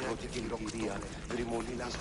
protegilogia, rimolinas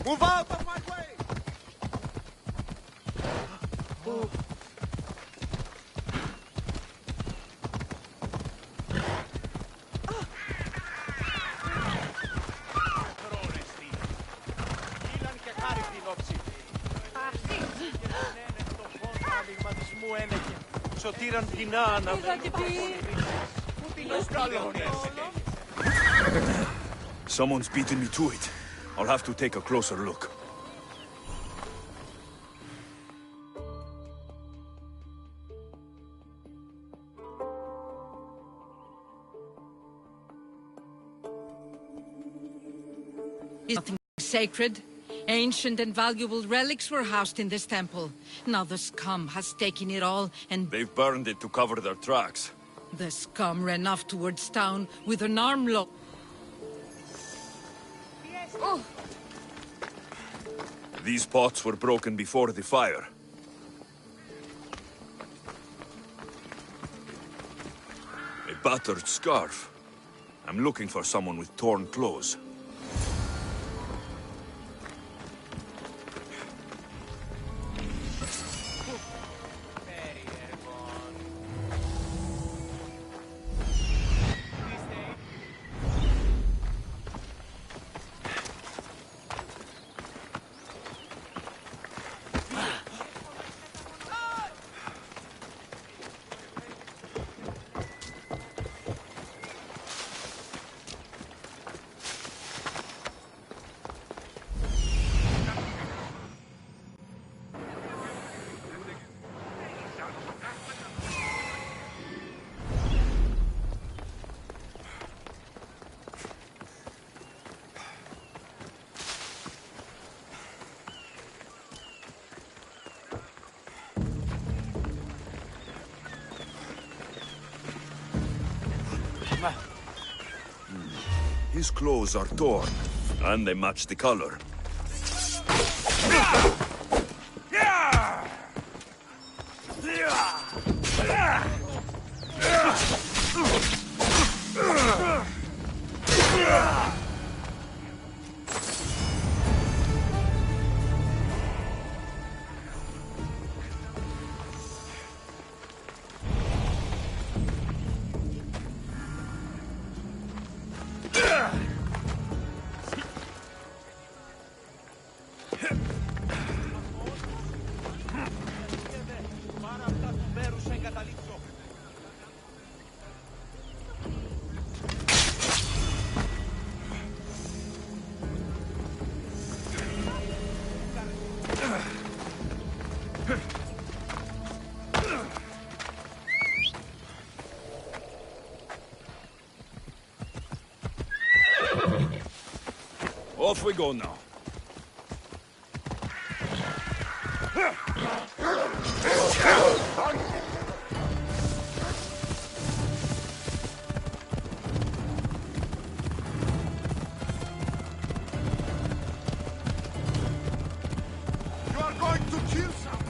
Move out of my way! Someone's beaten me to it. I'll have to take a closer look. Nothing sacred. Ancient and valuable relics were housed in this temple. Now the scum has taken it all and... They've burned it to cover their tracks. The scum ran off towards town with an arm lock. Oh. These pots were broken before the fire. A battered scarf. I'm looking for someone with torn clothes. His clothes are torn, and they match the color. Off we go now. You are going to kill someone!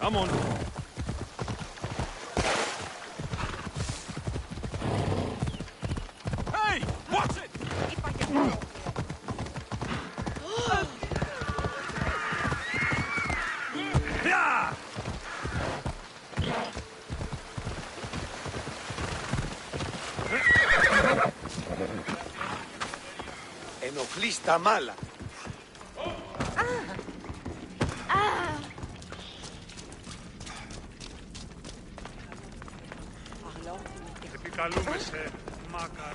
Come on. Hey! Watch it! Ενοχλείς τα μάλα. Επικαλούμε σε μάκαρ.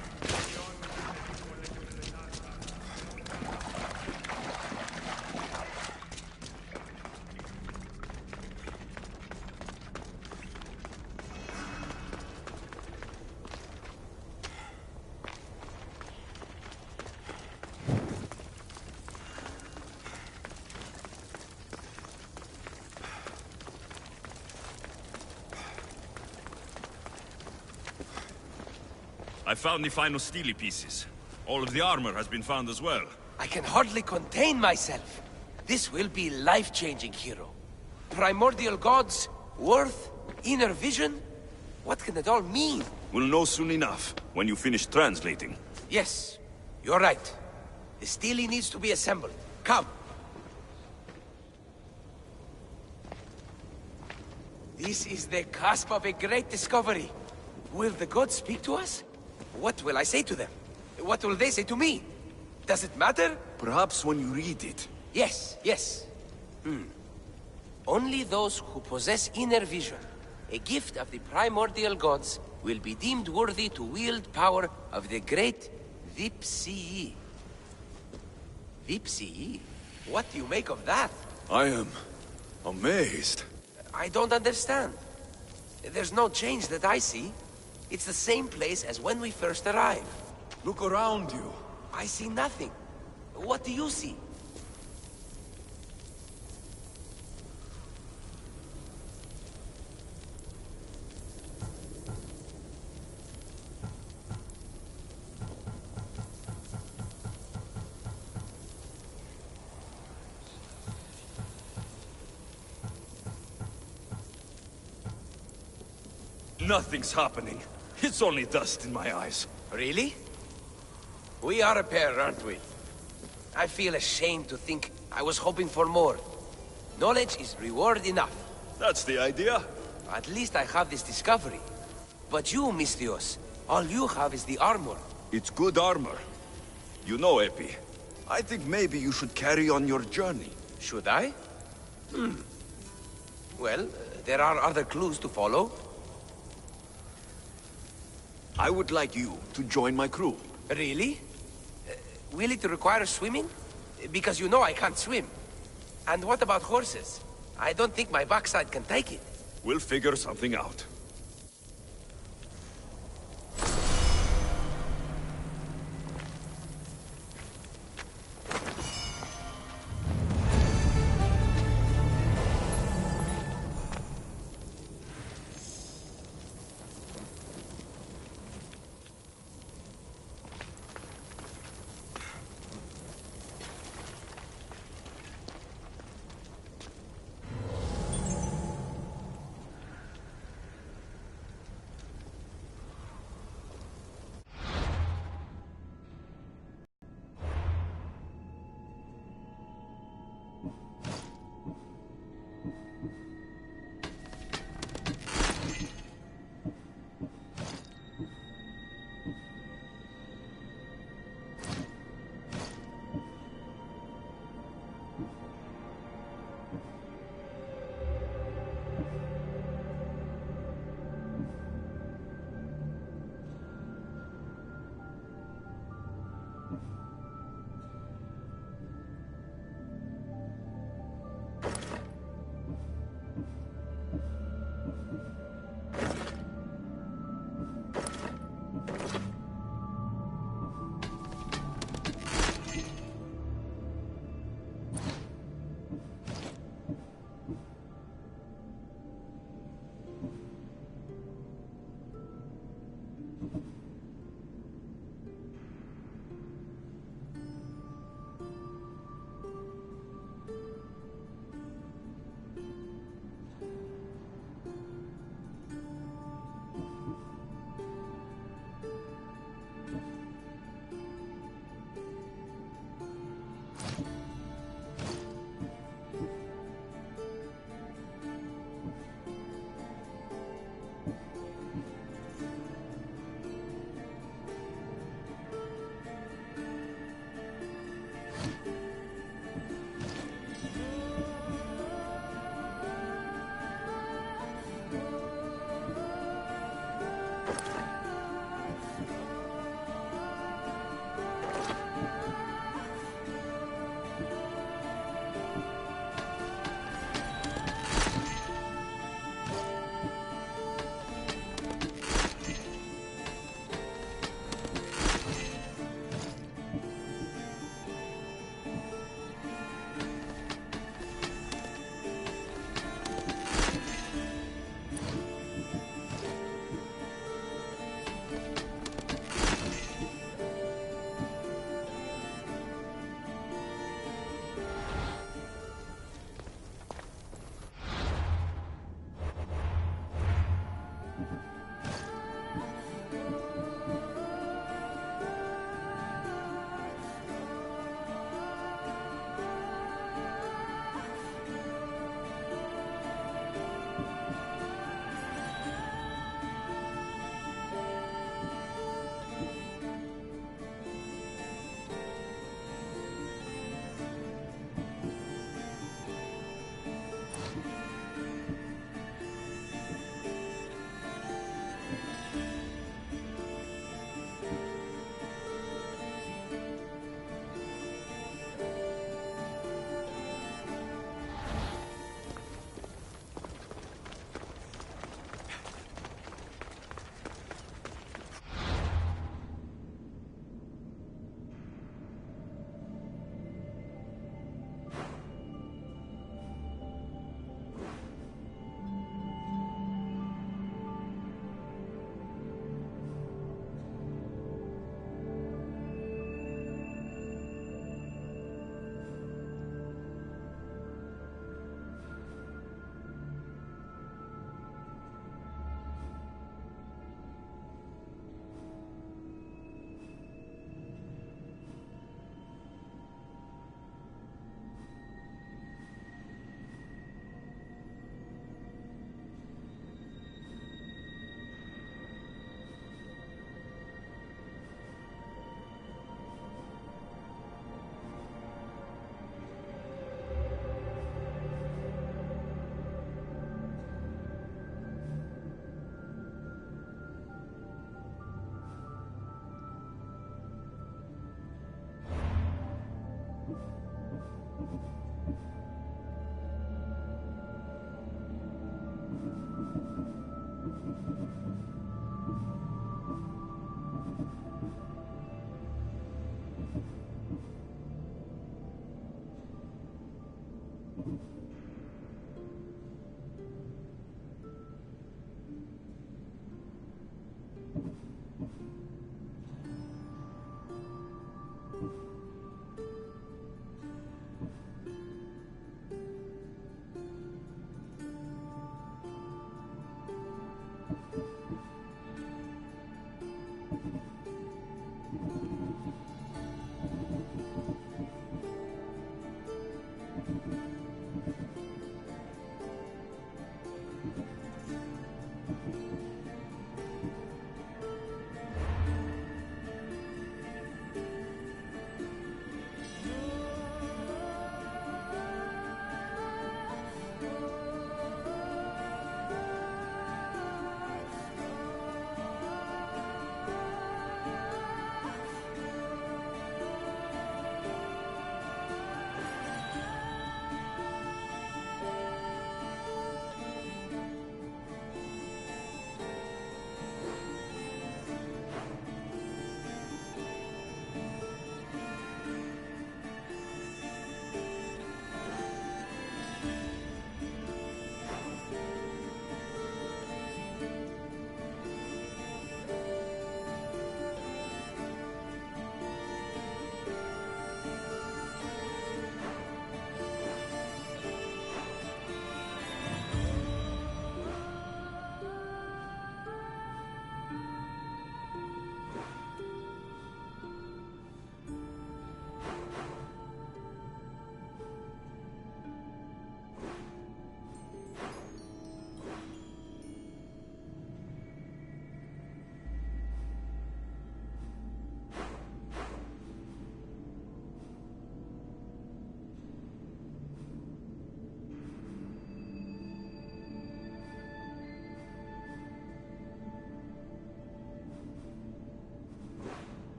I found the final steely pieces. All of the armor has been found as well. I can hardly contain myself. This will be life-changing, hero. Primordial gods, worth, inner vision? What can it all mean? We'll know soon enough, when you finish translating. Yes, you're right. The stele needs to be assembled. Come. This is the cusp of a great discovery. Will the gods speak to us? What will I say to them? What will they say to me? Does it matter? Perhaps when you read it. Yes, yes. Only those who possess inner vision, a gift of the primordial gods, will be deemed worthy to wield power of the great Vipsii. Vipsii? What do you make of that? I am amazed. I don't understand. There's no change that I see. It's the same place as when we first arrived. Look around you. I see nothing. What do you see? Nothing's happening. It's only dust in my eyes. Really? We are a pair, aren't we? I feel ashamed to think I was hoping for more. Knowledge is reward enough. That's the idea. At least I have this discovery. But you, Misthios, all you have is the armor. It's good armor. You know, Epi, I think maybe you should carry on your journey. Should I? Well, there are other clues to follow. I would like you to join my crew. Really? Will it require swimming? Because you know I can't swim. And what about horses? I don't think my backside can take it. We'll figure something out.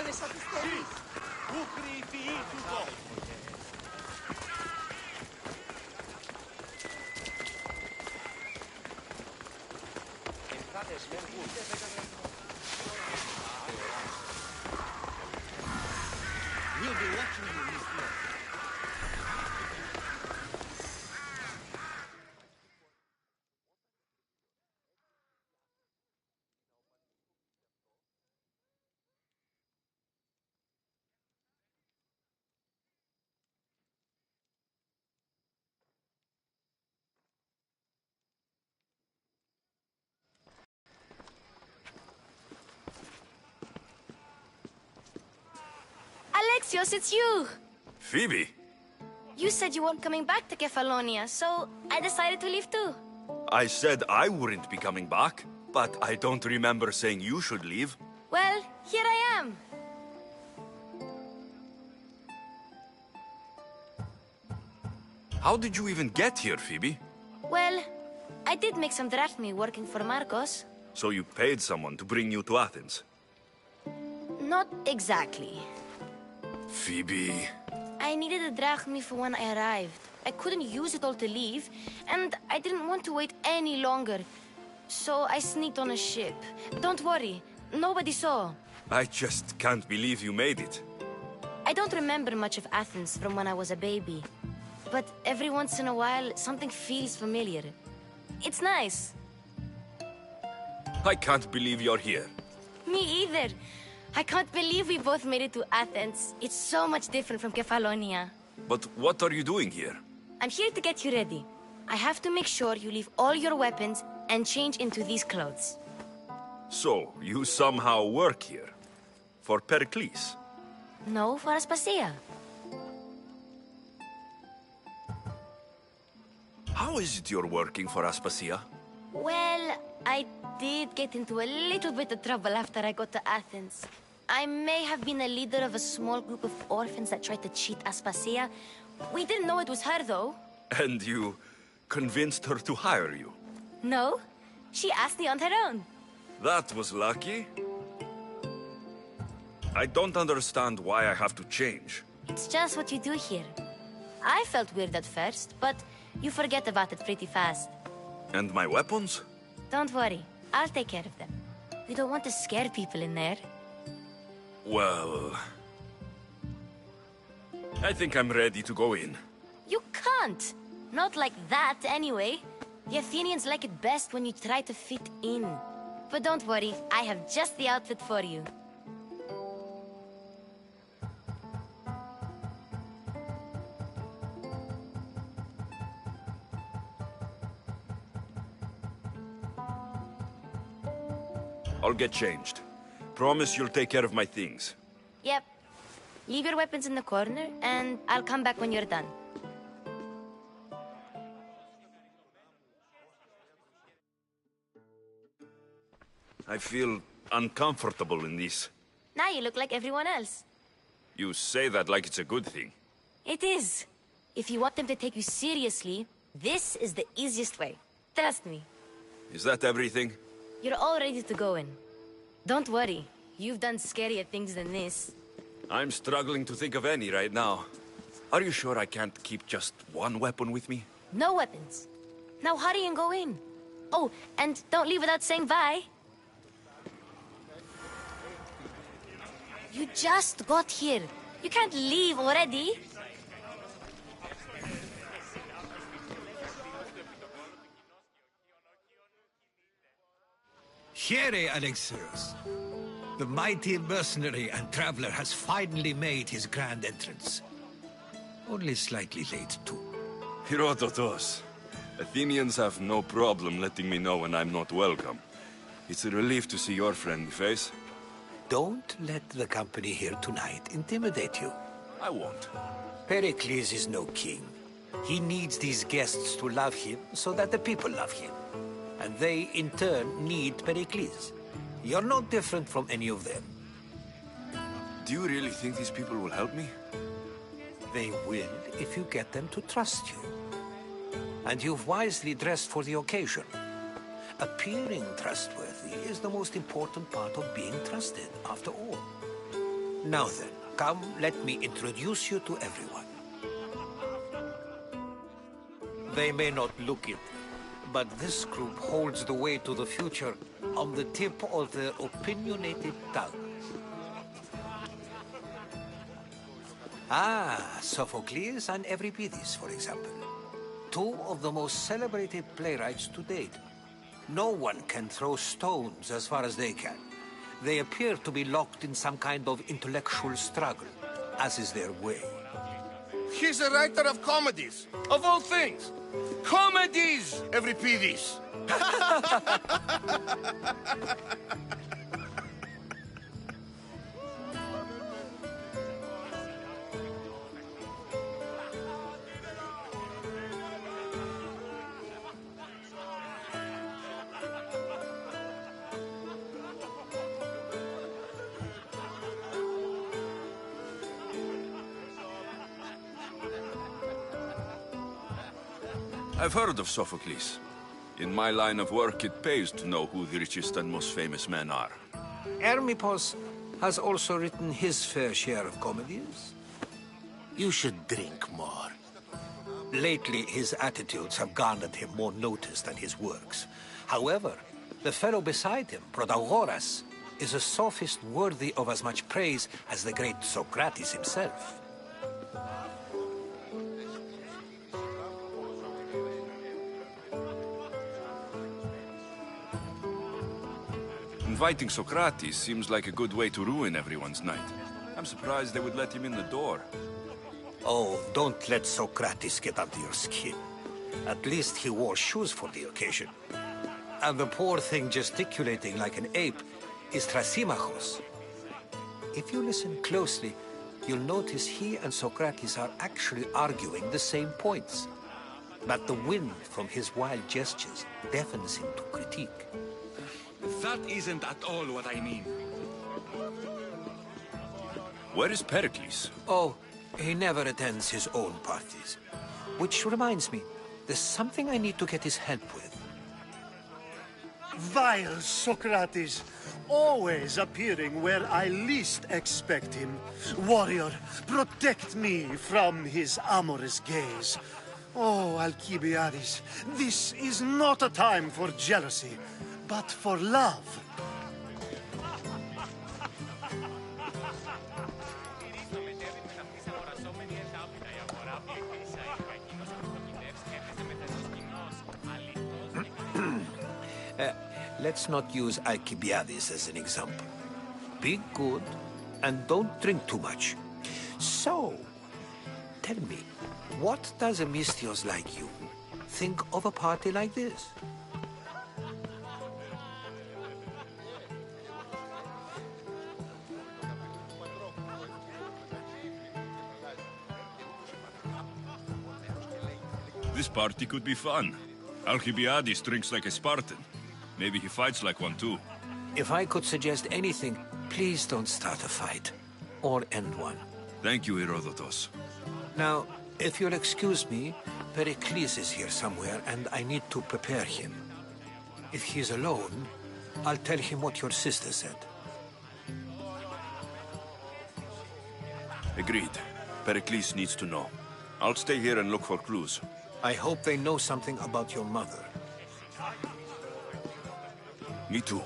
κάλεσα τους θερείς. Πού κρυφεί τούτο. We'll be watching you, Miss Lord. Alexios, it's you! Phoebe! You said you weren't coming back to Kefalonia, so I decided to leave too. I said I wouldn't be coming back, but I don't remember saying you should leave. Well, here I am. How did you even get here, Phoebe? Well, I did make some drachmi working for Marcos. So you paid someone to bring you to Athens? Not exactly. Phoebe... I needed a drachmi for when I arrived. I couldn't use it all to leave, and I didn't want to wait any longer. So I sneaked on a ship. Don't worry, nobody saw. I just can't believe you made it. I don't remember much of Athens from when I was a baby. But every once in a while, something feels familiar. It's nice. I can't believe you're here. Me either. I can't believe we both made it to Athens. It's so much different from Kefalonia. But what are you doing here? I'm here to get you ready. I have to make sure you leave all your weapons and change into these clothes. So, you somehow work here? For Pericles? No, for Aspasia. How is it you're working for Aspasia? Well, I did get into a little bit of trouble after I got to Athens. I may have been a leader of a small group of orphans that tried to cheat Aspasia. We didn't know it was her, though. And you convinced her to hire you? No, she asked me on her own. That was lucky. I don't understand why I have to change. It's just what you do here. I felt weird at first, but you forget about it pretty fast. And my weapons? Don't worry, I'll take care of them. We don't want to scare people in there. Well... I think I'm ready to go in. You can't! Not like that, anyway. The Athenians like it best when you try to fit in. But don't worry, I have just the outfit for you. I'll get changed. Promise you'll take care of my things. Yep. Leave your weapons in the corner, and I'll come back when you're done. I feel uncomfortable in this. Now you look like everyone else. You say that like it's a good thing. It is. If you want them to take you seriously, this is the easiest way. Trust me. Is that everything? You're all ready to go in. Don't worry. You've done scarier things than this. I'm struggling to think of any right now. Are you sure I can't keep just one weapon with me? No weapons. Now hurry and go in. Oh, and don't leave without saying bye. You just got here. You can't leave already. Here, Alexios. The mighty mercenary and traveler has finally made his grand entrance. Only slightly late, too. Herodotos. Athenians have no problem letting me know when I'm not welcome. It's a relief to see your friendly face. Don't let the company here tonight intimidate you. I won't. Pericles is no king. He needs these guests to love him so that the people love him. And they, in turn, need Pericles. You're no different from any of them. Do you really think these people will help me? They will if you get them to trust you. And you've wisely dressed for the occasion. Appearing trustworthy is the most important part of being trusted, after all. Now then, come, let me introduce you to everyone. They may not look it, but this group holds the way to the future on the tip of their opinionated tongue. Ah, Sophocles and Euripides, for example. Two of the most celebrated playwrights to date. No one can throw stones as far as they can. They appear to be locked in some kind of intellectual struggle, as is their way. He's a writer of comedies, of all things. Comedies, Euripides. I've heard of Sophocles. In my line of work, it pays to know who the richest and most famous men are. Hermippos has also written his fair share of comedies. You should drink more. Lately, his attitudes have garnered him more notice than his works. However, the fellow beside him, Protagoras, is a sophist worthy of as much praise as the great Socrates himself. Inviting Socrates seems like a good way to ruin everyone's night. I'm surprised they would let him in the door. Oh, don't let Socrates get under your skin. At least he wore shoes for the occasion. And the poor thing gesticulating like an ape is Thrasymachos. If you listen closely, you'll notice he and Socrates are actually arguing the same points. But the wind from his wild gestures deafens him to critique. That isn't at all what I mean. Where is Pericles? Oh, he never attends his own parties. Which reminds me, there's something I need to get his help with. Vile Socrates, always appearing where I least expect him. Warrior, protect me from his amorous gaze. Oh, Alcibiades, this is not a time for jealousy, but for love. Let's not use Alcibiades as an example. Be good, and don't drink too much. So, tell me, what does a Misthios like you think of a party like this? This party could be fun. Alcibiades drinks like a Spartan. Maybe he fights like one too. If I could suggest anything, please don't start a fight. Or end one. Thank you, Herodotus. Now, if you'll excuse me, Pericles is here somewhere, and I need to prepare him. If he's alone, I'll tell him what your sister said. Agreed. Pericles needs to know. I'll stay here and look for clues. I hope they know something about your mother. Me too.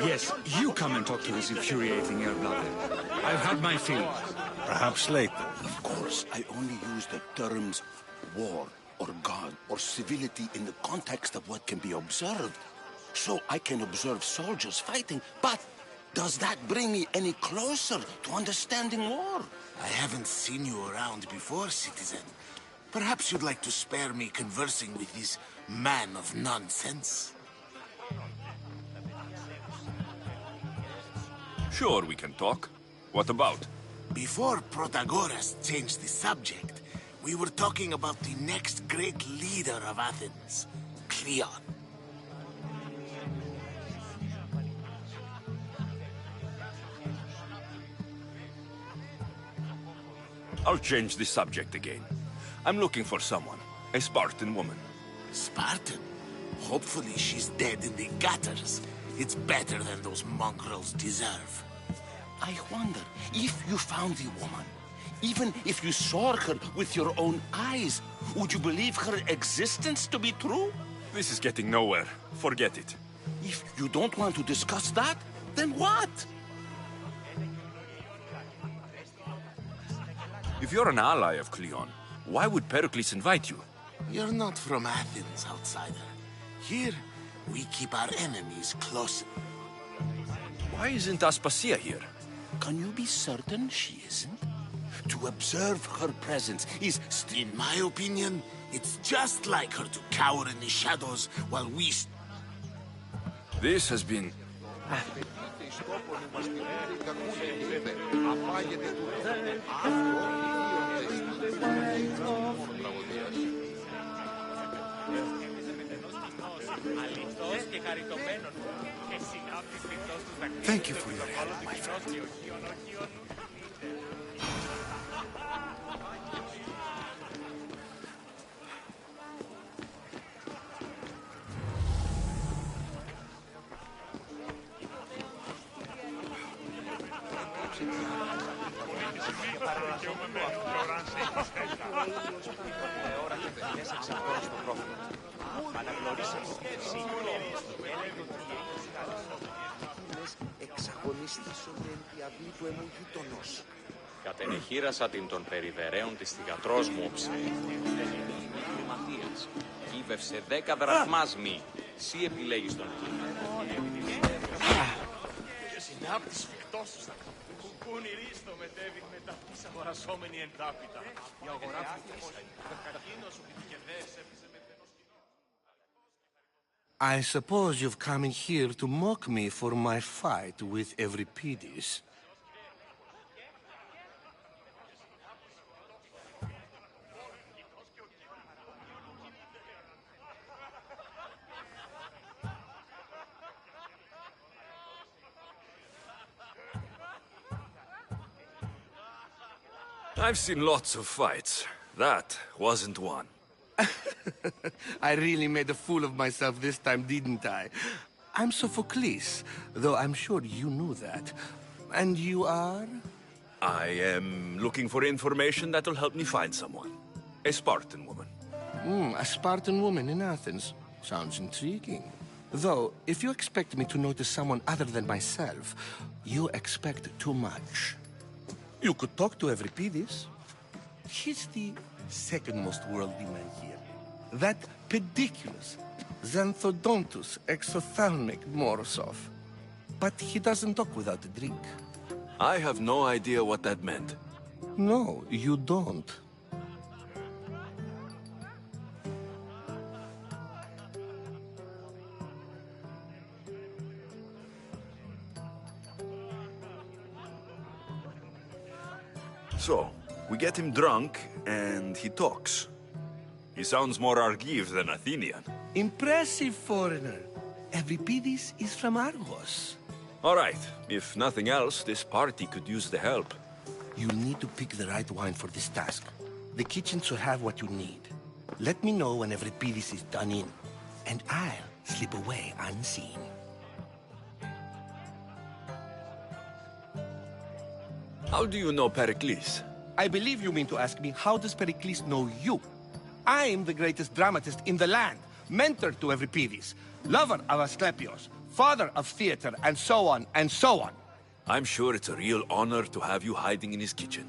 Yes, you come and talk to this infuriating air-blooded. I've had my fill. Perhaps later. Of course, I only use the terms war or God or civility in the context of what can be observed. So I can observe soldiers fighting, but does that bring me any closer to understanding war? I haven't seen you around before, citizen. Perhaps you'd like to spare me conversing with this man of nonsense? Sure, we can talk. What about? Before Protagoras changed the subject, we were talking about the next great leader of Athens, Cleon. I'll change the subject again. I'm looking for someone. A Spartan woman. Spartan? Hopefully she's dead in the gutters. It's better than those mongrels deserve. I wonder, if you found the woman, even if you saw her with your own eyes, would you believe her existence to be true? This is getting nowhere. Forget it. If you don't want to discuss that, then what? If you're an ally of Cleon, why would Pericles invite you? You're not from Athens, outsider. Here, we keep our enemies close. Why isn't Aspasia here? Can you be certain she isn't? To observe her presence is In my opinion, it's just like her to cower in the shadows while we... This has been... Thank you for your help, my friend. Κατενεχείρασα την των περιβερέων της θυγατρός μου όψη. Ματίας, κύβευσε 10 δραχμάς μη. Σύ επιλέγεις τον Συνάπτης φυκτός σου θα κουνηρίστο μετέβη μετά της αγορασόμενη εντάπιτα. Η αγορά φυκτός καρκίνος σου πιτικεδές έπισε με τένος I suppose you've come in here to mock me for my fight with Euripides. I've seen lots of fights. That wasn't one. I really made a fool of myself this time, didn't I? I'm Sophocles, though I'm sure you knew that. And you are? I am looking for information that'll help me find someone. A Spartan woman. A Spartan woman in Athens. Sounds intriguing. Though, if you expect me to notice someone other than myself, you expect too much. You could talk to Euripides. He's the second most worldly man here. That pediculous, xanthodontus, exophthalmic Morosov. But he doesn't talk without a drink. I have no idea what that meant. No, you don't. So, we get him drunk, and he talks. He sounds more Argive than Athenian. Impressive, foreigner. Euripides is from Argos. All right. If nothing else, this party could use the help. You'll need to pick the right wine for this task. The kitchen should have what you need. Let me know when Euripides is done in, and I'll slip away unseen. How do you know Pericles? I believe you mean to ask me, how does Pericles know you? I'm the greatest dramatist in the land, mentor to Euripides, lover of Asclepios, father of theater, and so on, and so on. I'm sure it's a real honor to have you hiding in his kitchen.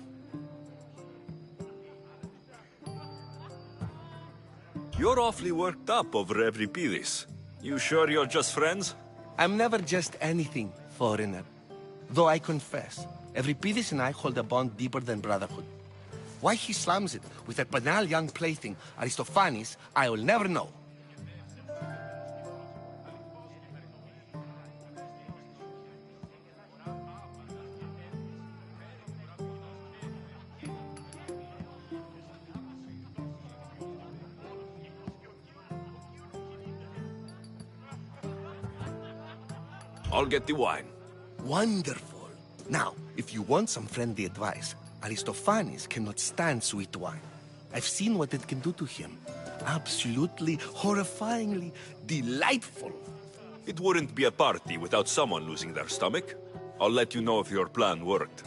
You're awfully worked up over Euripides. You sure you're just friends? I'm never just anything, foreigner. Though I confess, Euripides and I hold a bond deeper than brotherhood. Why he slams it with that banal young plaything, Aristophanes, I will never know. I'll get the wine. Wonderful. Now, if you want some friendly advice, Aristophanes cannot stand sweet wine. I've seen what it can do to him. Absolutely, horrifyingly delightful. It wouldn't be a party without someone losing their stomach. I'll let you know if your plan worked.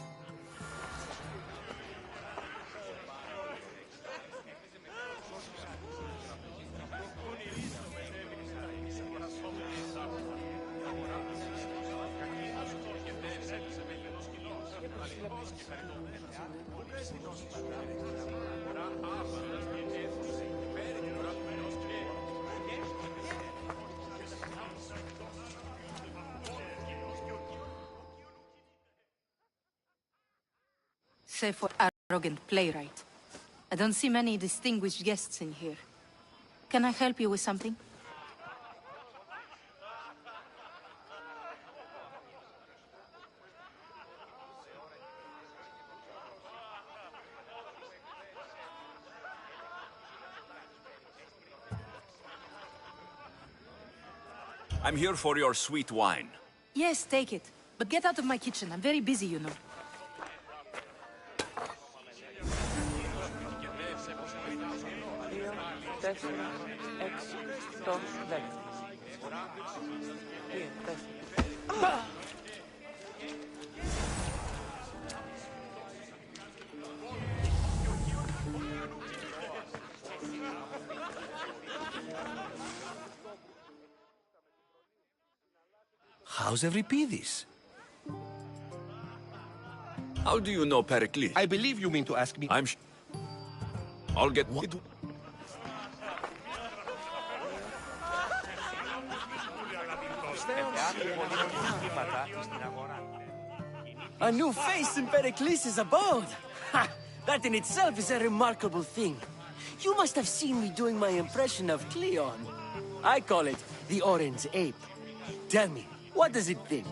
Save for arrogant playwright. I don't see many distinguished guests in here. Can I help you with something? I'm here for your sweet wine. Yes, take it. But get out of my kitchen. I'm very busy, you know. How's Euripides? How do you know Pericles? I believe you mean to ask me. I'll get... A new face in Pericles' abode! Ha! That in itself is a remarkable thing. You must have seen me doing my impression of Cleon. I call it the Orange Ape. Tell me, what does it think?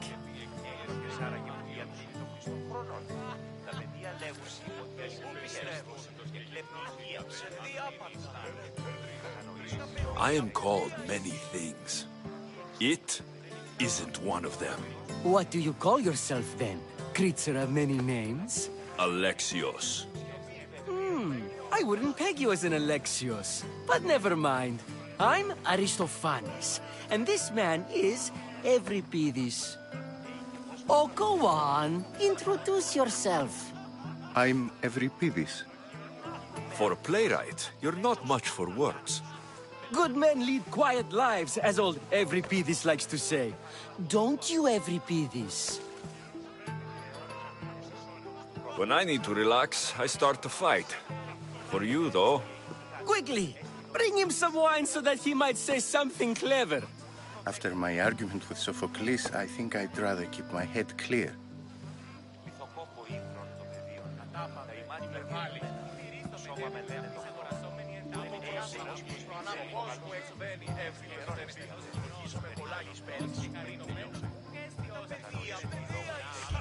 I am called many things. It isn't one of them. What do you call yourself then? Creature of many names? Alexios. I wouldn't peg you as an Alexios. But never mind. I'm Aristophanes, and this man is Euripides. Oh, go on. Introduce yourself. I'm Euripides. For a playwright, you're not much for words. Good men lead quiet lives, as old Euripides likes to say. Don't you, Euripides? When I need to relax, I start to fight. For you, though... Quickly! Bring him some wine so that he might say something clever. After my argument with Sophocles, I think I'd rather keep my head clear.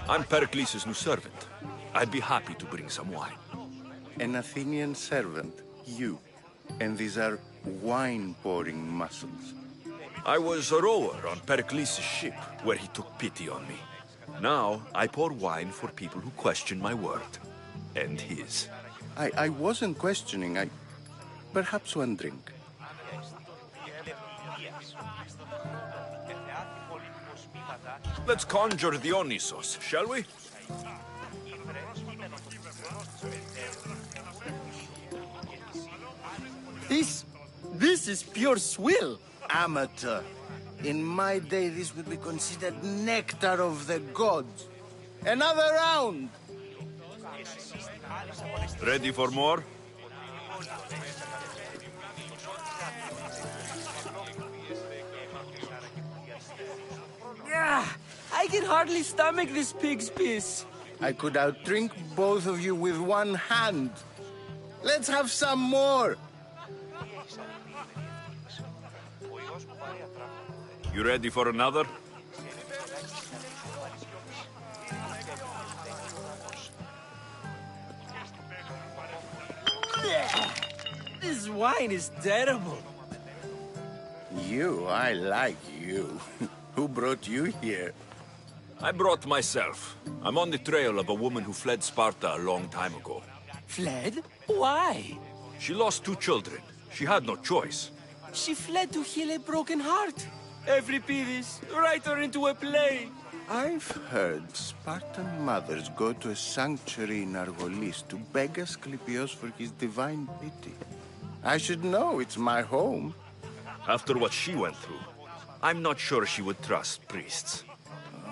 I'm Pericles' new servant. I'd be happy to bring some wine. An Athenian servant, you. And these are wine-pouring muscles. I was a rower on Pericles' ship, where he took pity on me. Now, I pour wine for people who question my word. And his. I wasn't questioning, Perhaps one drink. Let's conjure Dionysos, shall we? This is pure swill. Amateur. In my day, this would be considered nectar of the gods. Another round! Ready for more? Yeah, I can hardly stomach this pig's piss. I could outdrink both of you with one hand. Let's have some more! You ready for another? This wine is terrible. You, I like you. Who brought you here? I brought myself. I'm on the trail of a woman who fled Sparta a long time ago. Fled? Why? She lost 2 children. She had no choice. She fled to heal a broken heart. Euripides, write her into a play. I've heard Spartan mothers go to a sanctuary in Argolis to beg Asclepios for his divine pity. I should know, it's my home. After what she went through, I'm not sure she would trust priests.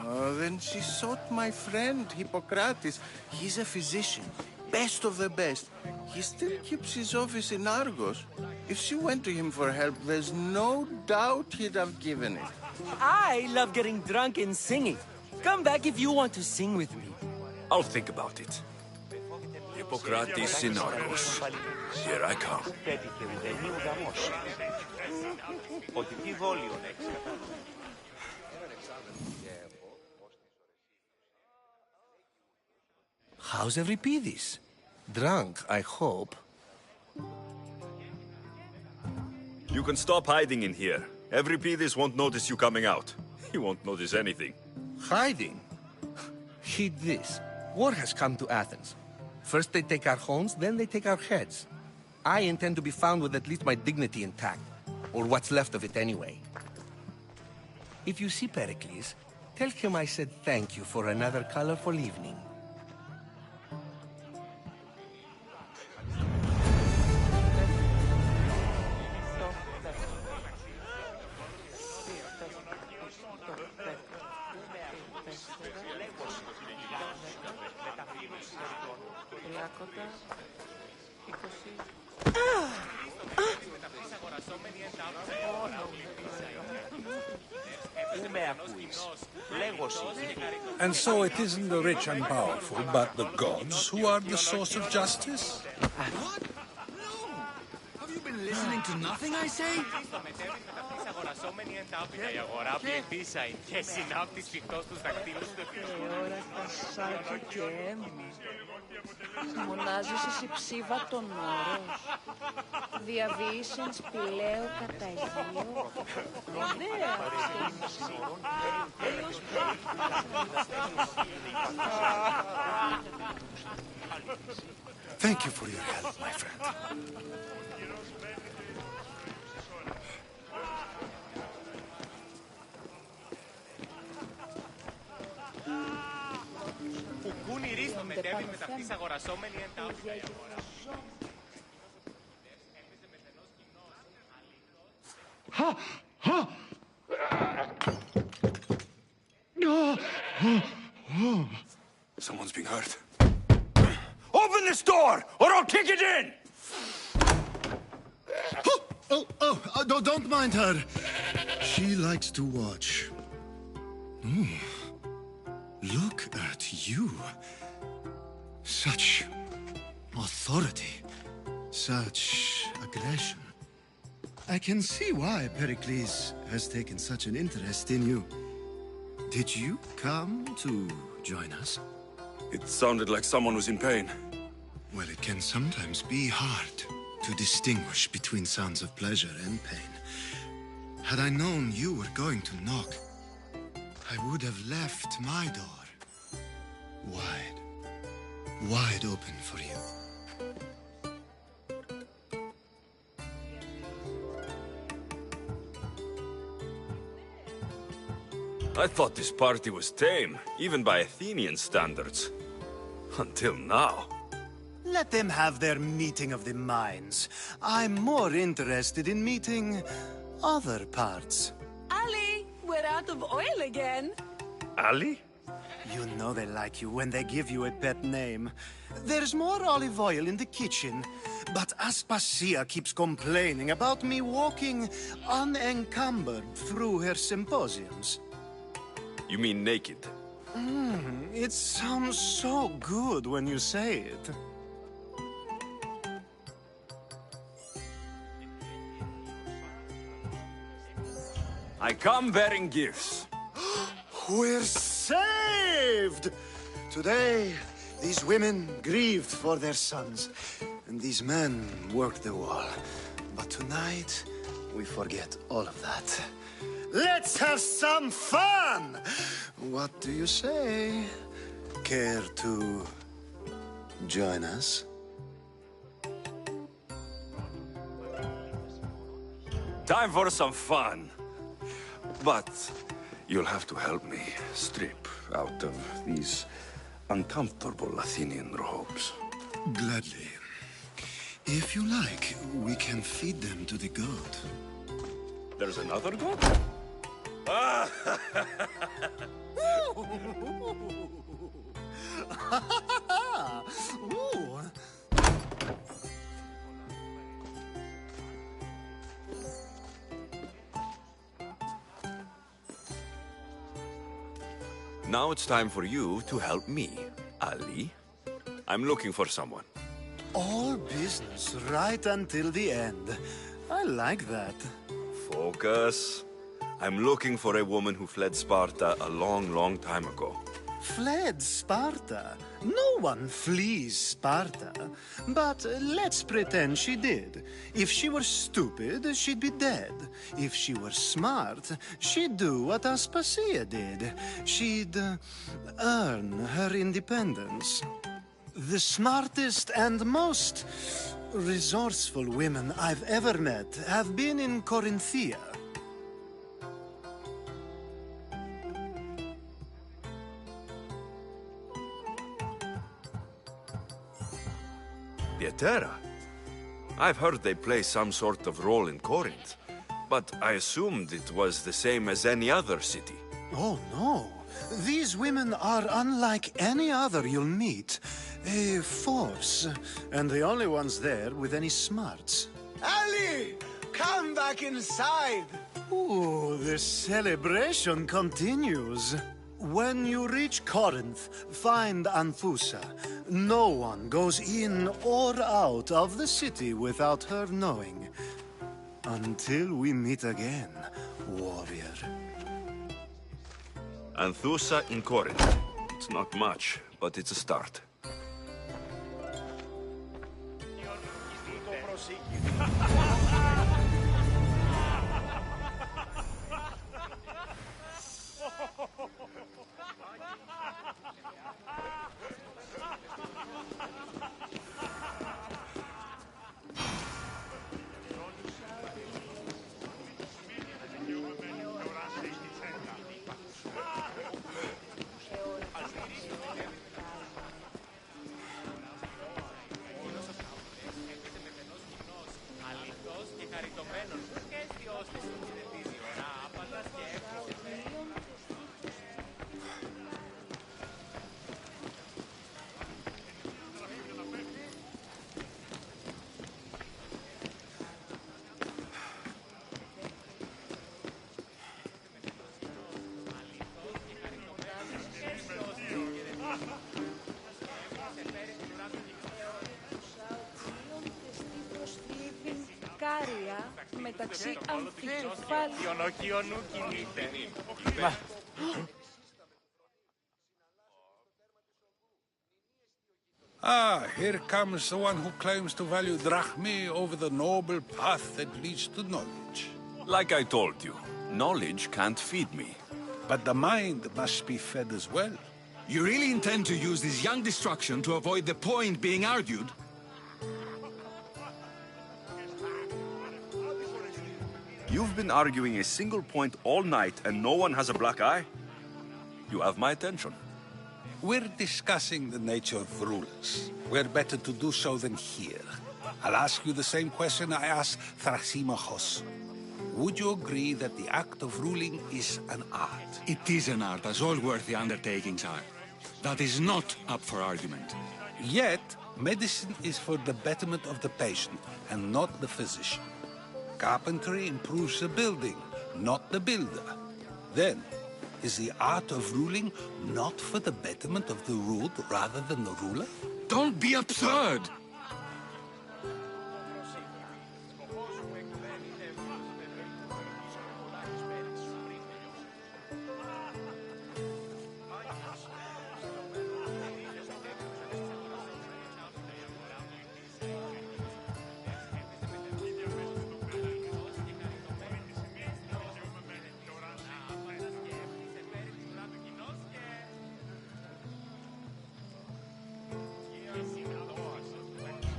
Oh, then she sought my friend, Hippocrates. He's a physician, best of the best. He still keeps his office in Argos. If she went to him for help, there's no doubt he'd have given it. I love getting drunk and singing. Come back if you want to sing with me. I'll think about it. Hippocrates in Argos. Here I come. How's Euripides? Drunk, I hope. You can stop hiding in here. Euripides won't notice you coming out. He won't notice anything. Hiding? Heed this. War has come to Athens. First they take our homes, then they take our heads. I intend to be found with at least my dignity intact. Or what's left of it anyway. If you see Pericles, tell him I said thank you for another colorful evening. And so it isn't the rich and powerful, but the gods who are the source of justice? What? No! Have you been listening to nothing I say? Μονάζεις εσύ ψήβα τον όρος. Διαβοήσεν σπηλαίο κατά Αιγείο. Ιδέα αυτήν. Έως Thank you for your help, my friend. Someone's being hurt. Open this door, or I'll kick it in! Don't mind her. She likes to watch. Look at you. Such authority. Such aggression. I can see why Pericles has taken such an interest in you. Did you come to join us? It sounded like someone was in pain. Well, it can sometimes be hard to distinguish between sounds of pleasure and pain. Had I known you were going to knock, I would have left my door wide open for you. I thought this party was tame, even by Athenian standards. Until now. Let them have their meeting of the minds. I'm more interested in meeting other parts. Ali, we're out of oil again. Ali? You know they like you when they give you a pet name. There's more olive oil in the kitchen, but Aspasia keeps complaining about me walking unencumbered through her symposiums. You mean naked? It sounds so good when you say it. I come bearing gifts. We're saved! Today, these women grieved for their sons, and these men worked the wall. But tonight, we forget all of that. Let's have some fun! What do you say? Care to join us? Time for some fun. But you'll have to help me strip out of these uncomfortable Athenian robes. Gladly. If you like, we can feed them to the god. There's another god? Ooh. Now it's time for you to help me, Ali. I'm looking for someone. All business right until the end. I like that. Focus. I'm looking for a woman who fled Sparta a long, long time ago. Fled Sparta? No one flees Sparta. But let's pretend she did. If she were stupid, she'd be dead. If she were smart, she'd do what Aspasia did. She'd earn her independence. The smartest and most resourceful women I've ever met have been in Corinthia. Pietera? I've heard they play some sort of role in Corinth, but I assumed it was the same as any other city. Oh, no. These women are unlike any other you'll meet. A force, and the only ones there with any smarts. Ali! Come back inside! Ooh, the celebration continues. When you reach Corinth, find Anthusa. No one goes in or out of the city without her knowing. Until we meet again, warrior. Anthusa in Corinth. It's not much, but it's a start. μεταξύ αμφικεφάλου. Ah, here comes the one who claims to value drachmae over the noble path that leads to knowledge. Like I told you, knowledge can't feed me. But the mind must be fed as well. You really intend to use this young destruction to avoid the point being argued? You've been arguing a single point all night and no one has a black eye? You have my attention. We're discussing the nature of rulers. Where better to do so than here? I'll ask you the same question I asked Thrasymachos. Would you agree that the act of ruling is an art? It is an art, as all worthy undertakings are. That is not up for argument. Yet, medicine is for the betterment of the patient and not the physician. Carpentry improves the building, not the builder. Then, is the art of ruling not for the betterment of the ruled rather than the ruler? Don't be absurd!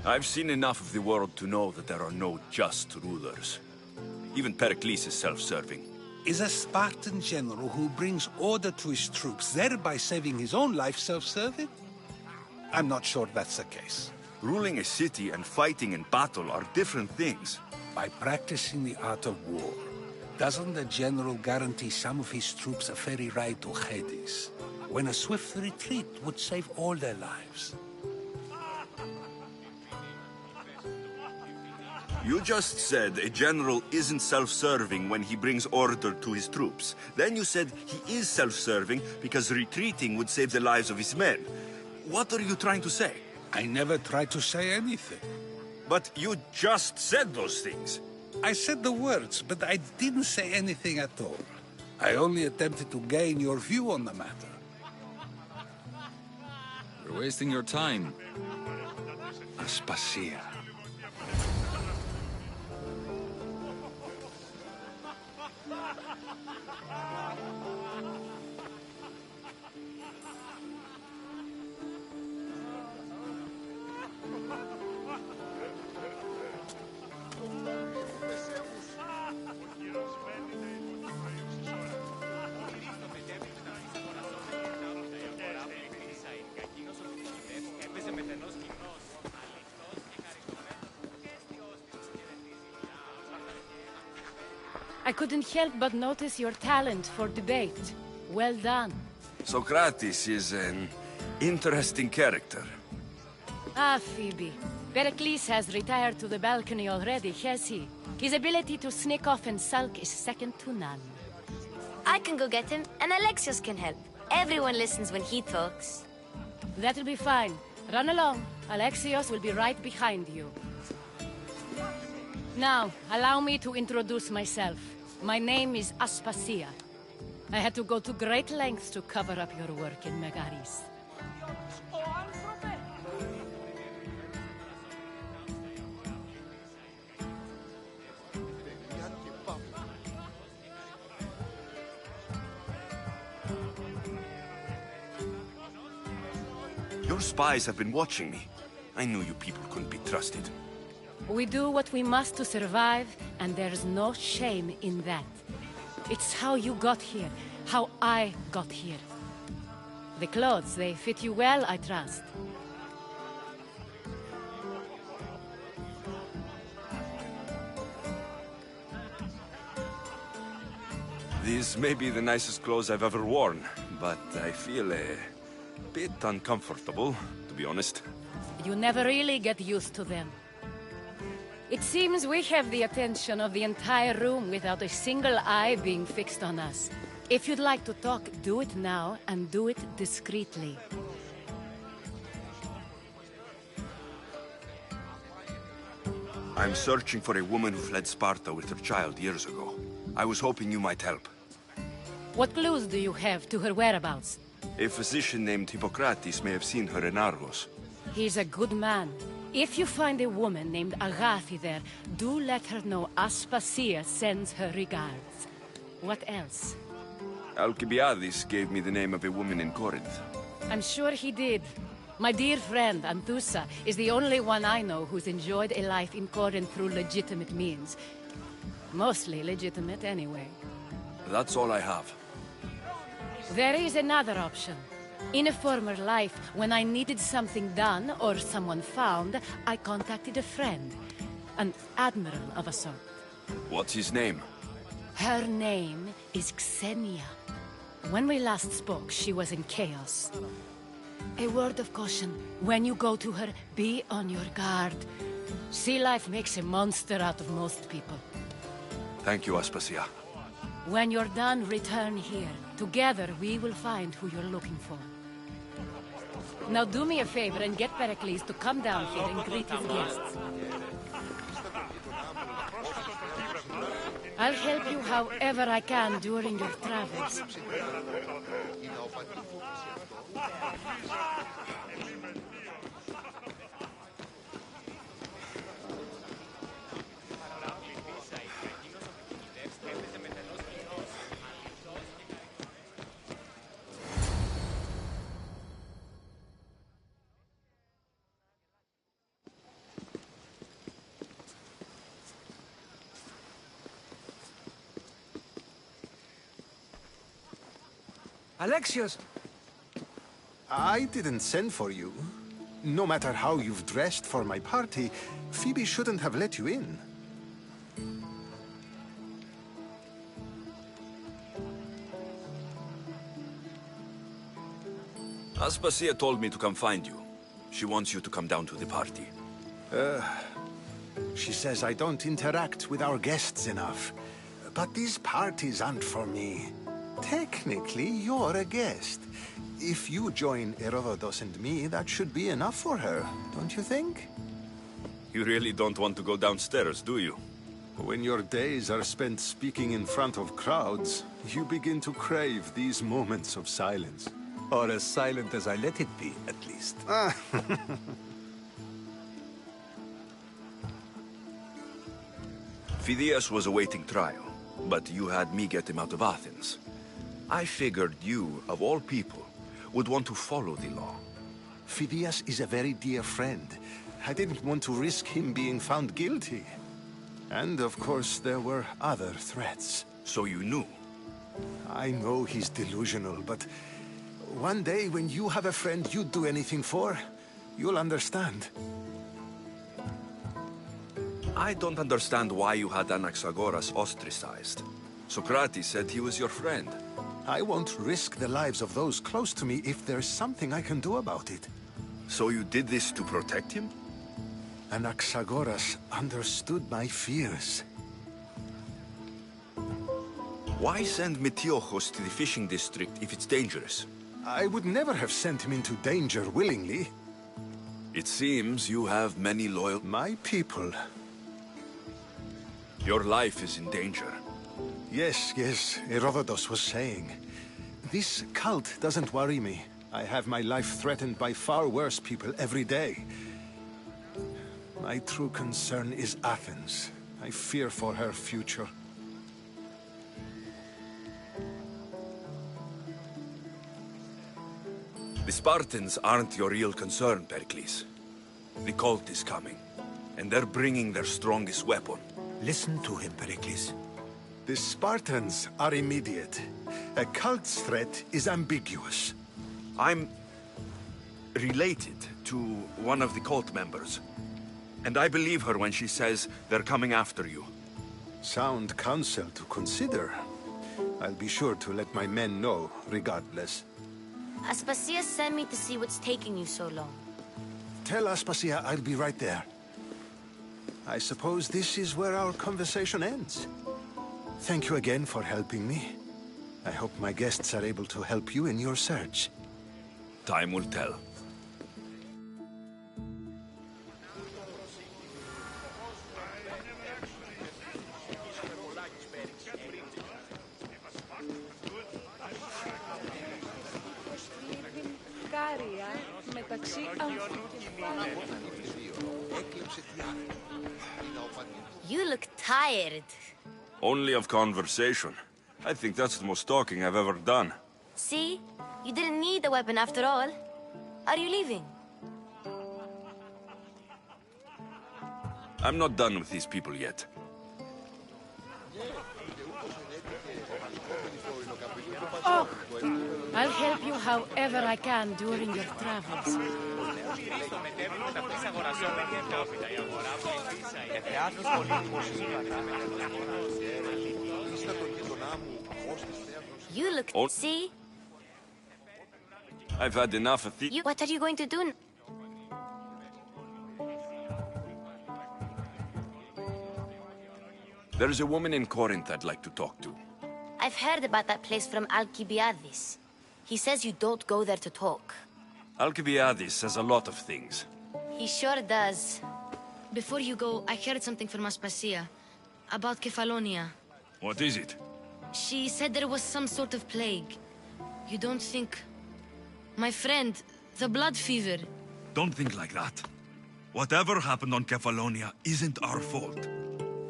I've seen enough of the world to know that there are no just rulers. Even Pericles is self-serving. Is a Spartan general who brings order to his troops, thereby saving his own life, self-serving? I'm not sure that's the case. Ruling a city and fighting in battle are different things. By practicing the art of war, doesn't the general guarantee some of his troops a ferry ride to Hades, when a swift retreat would save all their lives? You just said a general isn't self-serving when he brings order to his troops. Then you said he is self-serving because retreating would save the lives of his men. What are you trying to say? I never tried to say anything. But you just said those things. I said the words, but I didn't say anything at all. I only attempted to gain your view on the matter. You're wasting your time. Aspasia. I couldn't help but notice your talent for debate. Well done. Socrates is an interesting character. Ah, Phoebe. Pericles has retired to the balcony already, has he? His ability to sneak off and sulk is second to none. I can go get him, and Alexios can help. Everyone listens when he talks. That'll be fine. Run along. Alexios will be right behind you. Now, allow me to introduce myself. My name is Aspasia. I had to go to great lengths to cover up your work in Megaris. Your spies have been watching me. I knew you people couldn't be trusted. We do what we must to survive, and there's no shame in that. It's how you got here, how I got here. The clothes, they fit you well, I trust. These may be the nicest clothes I've ever worn, but I feel a bit uncomfortable, to be honest. You never really get used to them. It seems we have the attention of the entire room without a single eye being fixed on us. If you'd like to talk, do it now, and do it discreetly. I'm searching for a woman who fled Sparta with her child years ago. I was hoping you might help. What clues do you have to her whereabouts? A physician named Hippocrates may have seen her in Argos. He's a good man. If you find a woman named Agathi there, do let her know Aspasia sends her regards. What else? Alcibiades gave me the name of a woman in Corinth. I'm sure he did. My dear friend, Anthusa, is the only one I know who's enjoyed a life in Corinth through legitimate means. Mostly legitimate, anyway. That's all I have. There is another option. In a former life, when I needed something done or someone found, I contacted a friend. An admiral of a sort. What's his name? Her name is Xenia. When we last spoke, she was in chaos. A word of caution. When you go to her, be on your guard. Sea life makes a monster out of most people. Thank you, Aspasia. When you're done, return here. Together, we will find who you're looking for. Now do me a favor and get Pericles to come down here and greet his guests. I'll help you however I can during your travels. Alexios! I didn't send for you. No matter how you've dressed for my party, Phoebe shouldn't have let you in. Aspasia told me to come find you. She wants you to come down to the party. She says I don't interact with our guests enough. But these parties aren't for me. Technically, you're a guest. If you join Herodotus and me, that should be enough for her, don't you think? You really don't want to go downstairs, do you? When your days are spent speaking in front of crowds, you begin to crave these moments of silence. Or as silent as I let it be, at least. Phidias was awaiting trial, but you had me get him out of Athens. I figured you, of all people, would want to follow the law. Phidias is a very dear friend. I didn't want to risk him being found guilty. And of course, there were other threats. So you knew? I know he's delusional, but one day when you have a friend you'd do anything for, you'll understand. I don't understand why you had Anaxagoras ostracized. Socrates said he was your friend. I won't risk the lives of those close to me if there's something I can do about it. So you did this to protect him? Anaxagoras understood my fears. Why send Metiochos to the fishing district if it's dangerous? I would never have sent him into danger willingly. It seems you have many loyal... My people. Your life is in danger. Yes, Herodotus was saying. This cult doesn't worry me. I have my life threatened by far worse people every day. My true concern is Athens. I fear for her future. The Spartans aren't your real concern, Pericles. The cult is coming, and they're bringing their strongest weapon. Listen to him, Pericles. The Spartans are immediate. A cult's threat is ambiguous. I'm related to one of the cult members. And I believe her when she says they're coming after you. Sound counsel to consider. I'll be sure to let my men know, regardless. Aspasia sent me to see what's taking you so long. Tell Aspasia I'll be right there. I suppose this is where our conversation ends. Thank you again for helping me. I hope my guests are able to help you in your search. Time will tell. You look tired. Only of conversation. I think that's the most talking I've ever done. See? You didn't need a weapon after all. Are you leaving? I'm not done with these people yet. Oh, I'll help you however I can during your travels. You look... See? I've had enough of What are you going to do? There's a woman in Corinth I'd like to talk to. I've heard about that place from Alcibiades. He says you don't go there to talk. Alcibiades says a lot of things. He sure does. Before you go, I heard something from Aspasia. About Kefalonia. What is it? She said there was some sort of plague. You don't think... My friend, the blood fever. Don't think like that. Whatever happened on Kefalonia isn't our fault.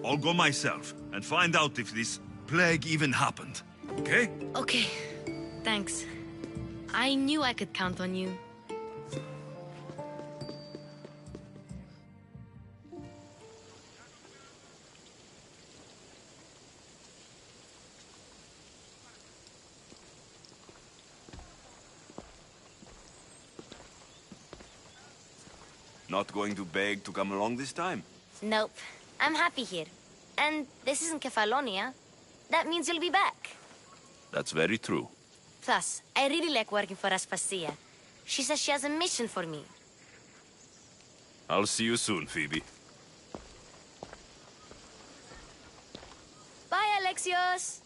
I'll go myself and find out if this plague even happened. Okay? Okay. Thanks. I knew I could count on you. Not going to beg to come along this time? Nope. I'm happy here. And this isn't Kefalonia. That means you'll be back. That's very true. Plus, I really like working for Aspasia. She says she has a mission for me. I'll see you soon, Phoebe. Bye, Alexios!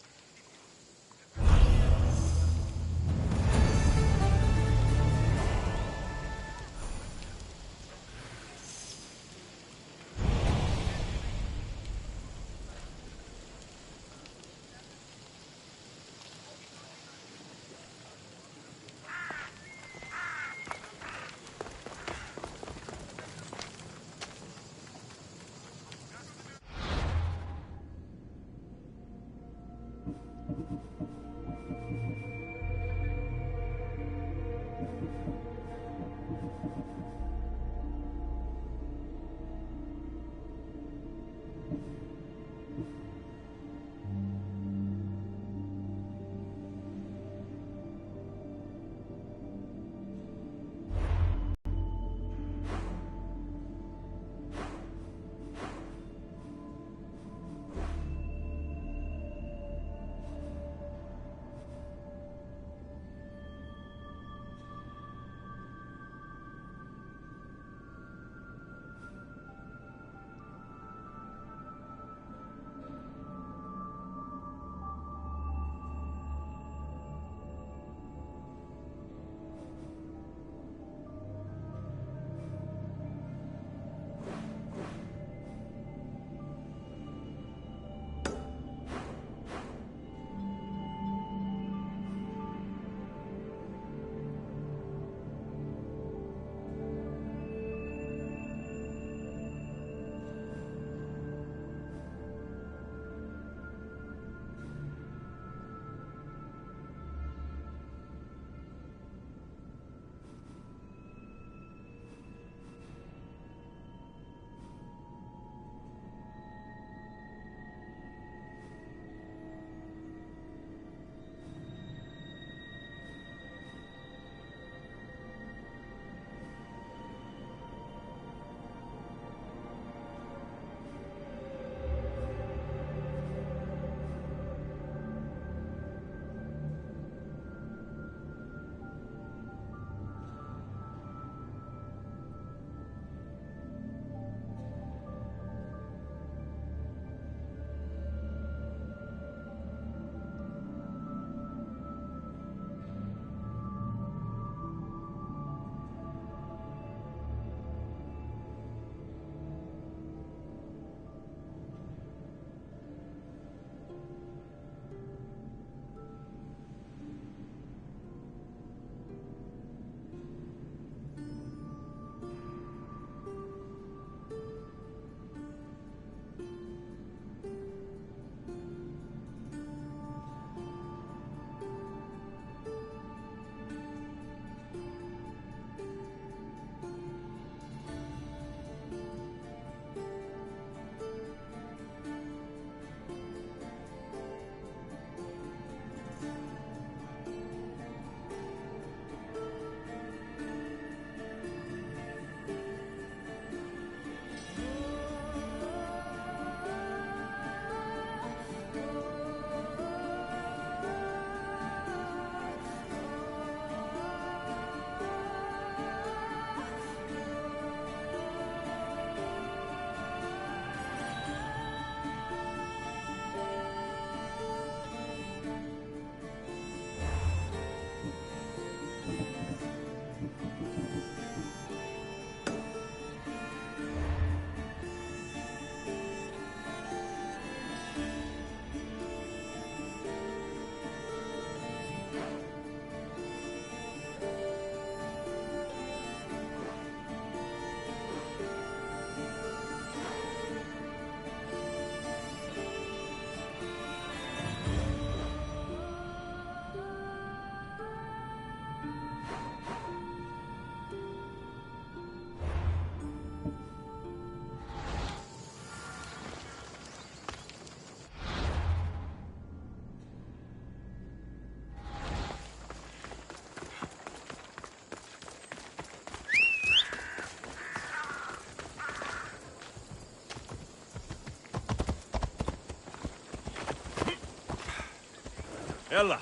Έλα.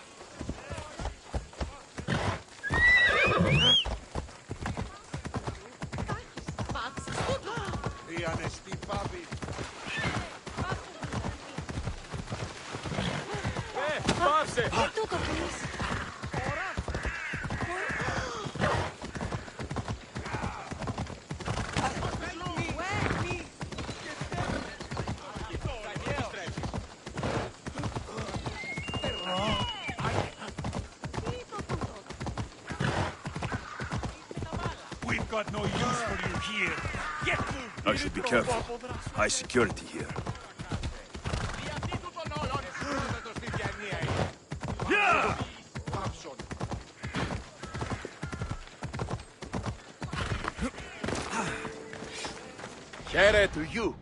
Πάψε! We've got no use for you here. Get moved! I should be careful. High security here. Χαίρε to you.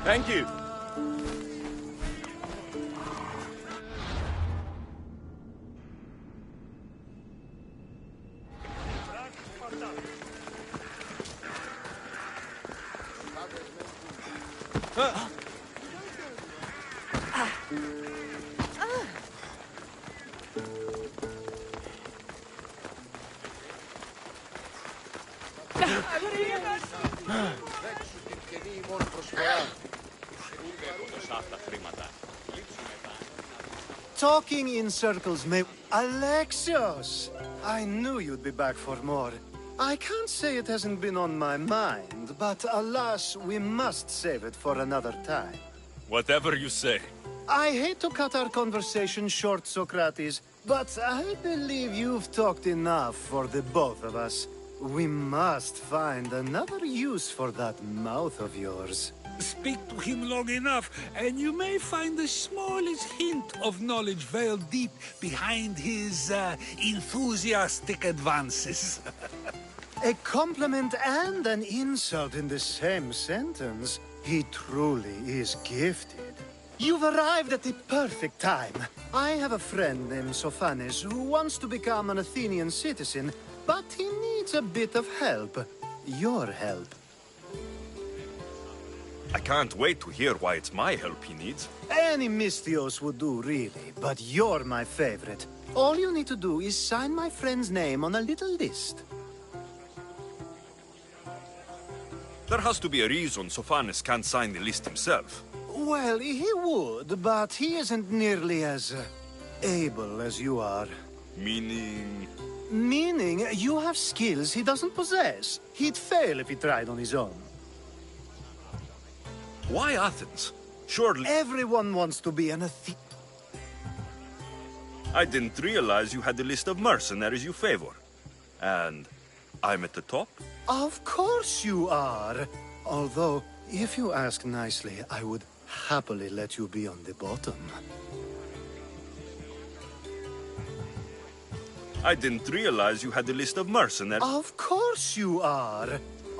Thank you. Talking in circles may... Alexios! I knew you'd be back for more. I can't say it hasn't been on my mind, but alas, we must save it for another time. Whatever you say. I hate to cut our conversation short, Socrates, but I believe you've talked enough for the both of us. We must find another use for that mouth of yours. Speak to him long enough, and you may find the smallest hint of knowledge veiled deep behind his enthusiastic advances. A compliment and an insult in the same sentence. He truly is gifted. You've arrived at the perfect time. I have a friend named Sophanes who wants to become an Athenian citizen, but he needs a bit of help. Your help. I can't wait to hear why it's my help he needs. Any Mystios would do, really, but you're my favorite. All you need to do is sign my friend's name on a little list. There has to be a reason Sophanes can't sign the list himself. Well, he would, but he isn't nearly as able as you are. Meaning... Meaning, you have skills he doesn't possess. He'd fail if he tried on his own. Why Athens? Surely... Everyone wants to be an Athenian. I didn't realize you had a list of mercenaries you favor. And I'm at the top? Of course you are. Although, if you ask nicely, I would happily let you be on the bottom. I didn't realize you had a list of mercenaries. Of course you are.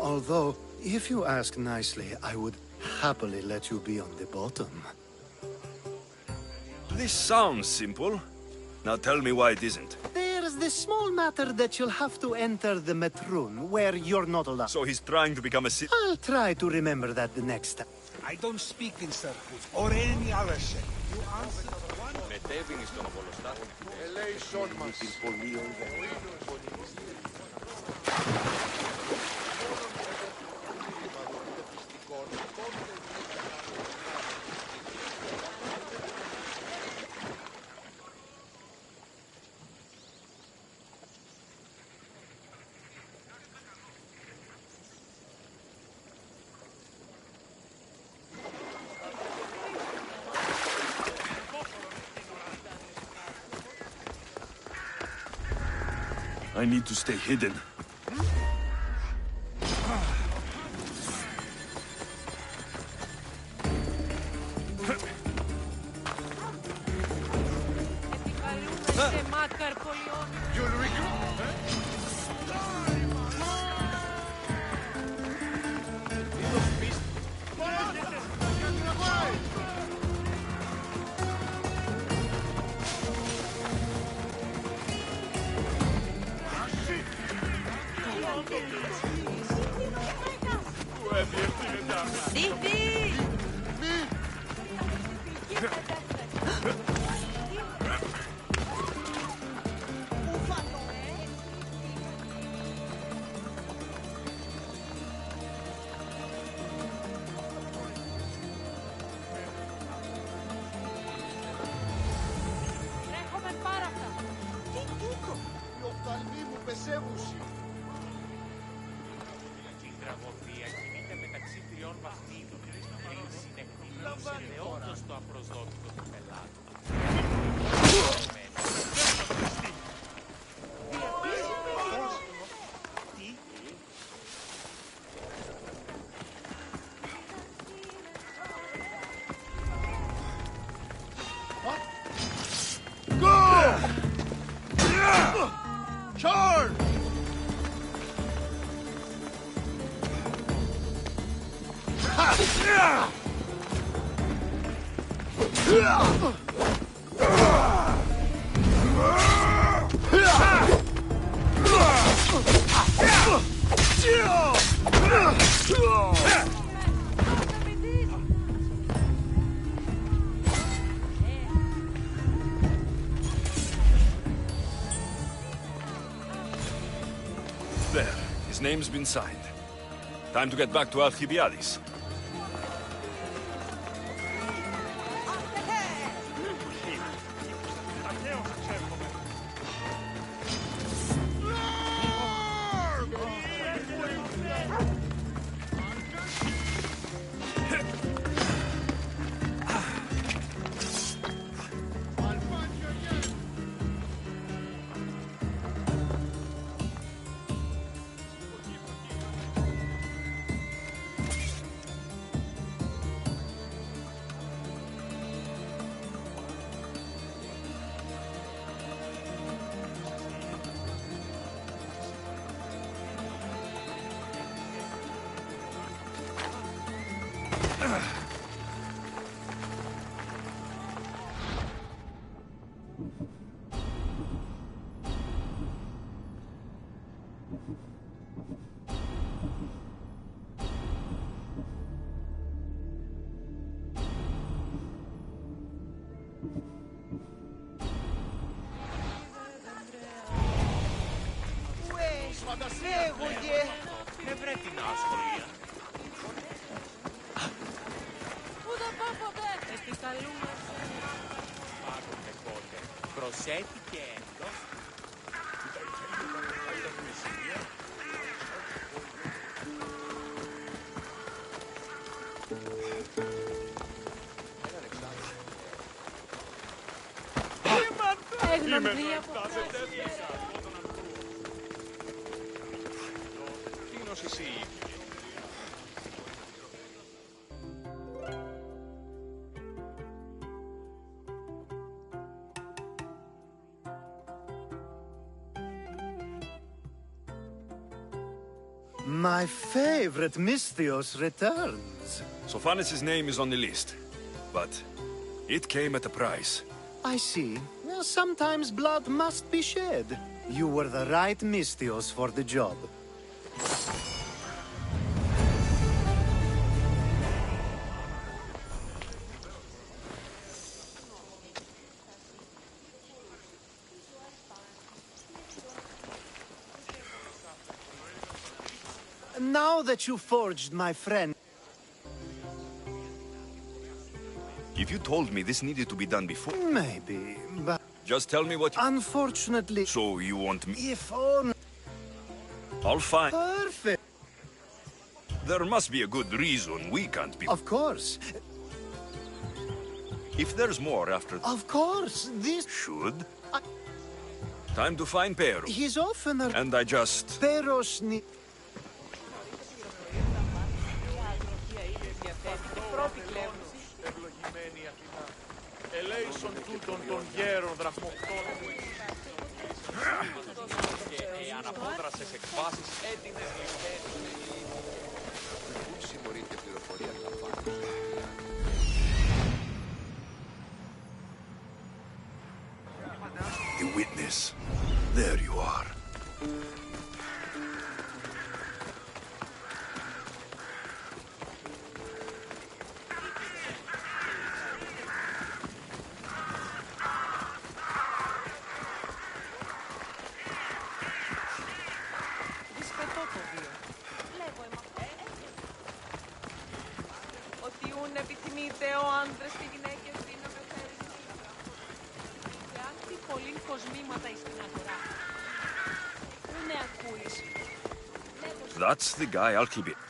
Although, if you ask nicely, I would happily let you be on the bottom. This sounds simple. Now tell me why it isn't. There's the small matter that you'll have to enter the Metrun, where you're not allowed. So he's trying to become a I'll try to remember that the next time. I don't speak in circles or any other shape. You answer one. Μετέβηνε στον Απολοστάτη. Ελέησον μας. I need to stay hidden. Η τραγωδία κινείται μεταξύ τριών βαθμίδων. Πριν συνεκτιμήσει δεόντως το απροσδόκητο του πελάτη. Charge! There. His name's been signed. Time to get back to Alcibiades. Φανταστείτε, με βρε την ασχολία. Πού δεν πάω ποτέ. Εστιχαλούμε. Πάγονται πότε. Προσέτει και έντος. έγνον δία από Τίνος εσύ. My favorite Misthios returns. Sophanis' name is on the list, but it came at a price. I see. Well, sometimes blood must be shed. You were the right Misthios for the job. Now that you forged my friend... If you told me this needed to be done before... Maybe, but... Just tell me what you... Unfortunately... So you want me... If only... I'll find... Perfect! There must be a good reason we can't be... Of course. If there's more after... Of course, this... Should? Time to find Pero. He's often a... And I just... Peros ni... Ευλογημένη Αθηνά. Ελέησον τούτων των γέρων δραχμοκτών μου. Και αναπόδρασες εκβάσεις έτοιμες λιμένες. Πού συμμορείτε πληροφορία λαμβάνω. The witness. There you are. επιθυμείτε ο άντρες και γυναίκες να προφέρουν και αν τι πολλήν κοσμήματα εις την αγορά. Πού με ακούεις. That's the guy, I'll keep it.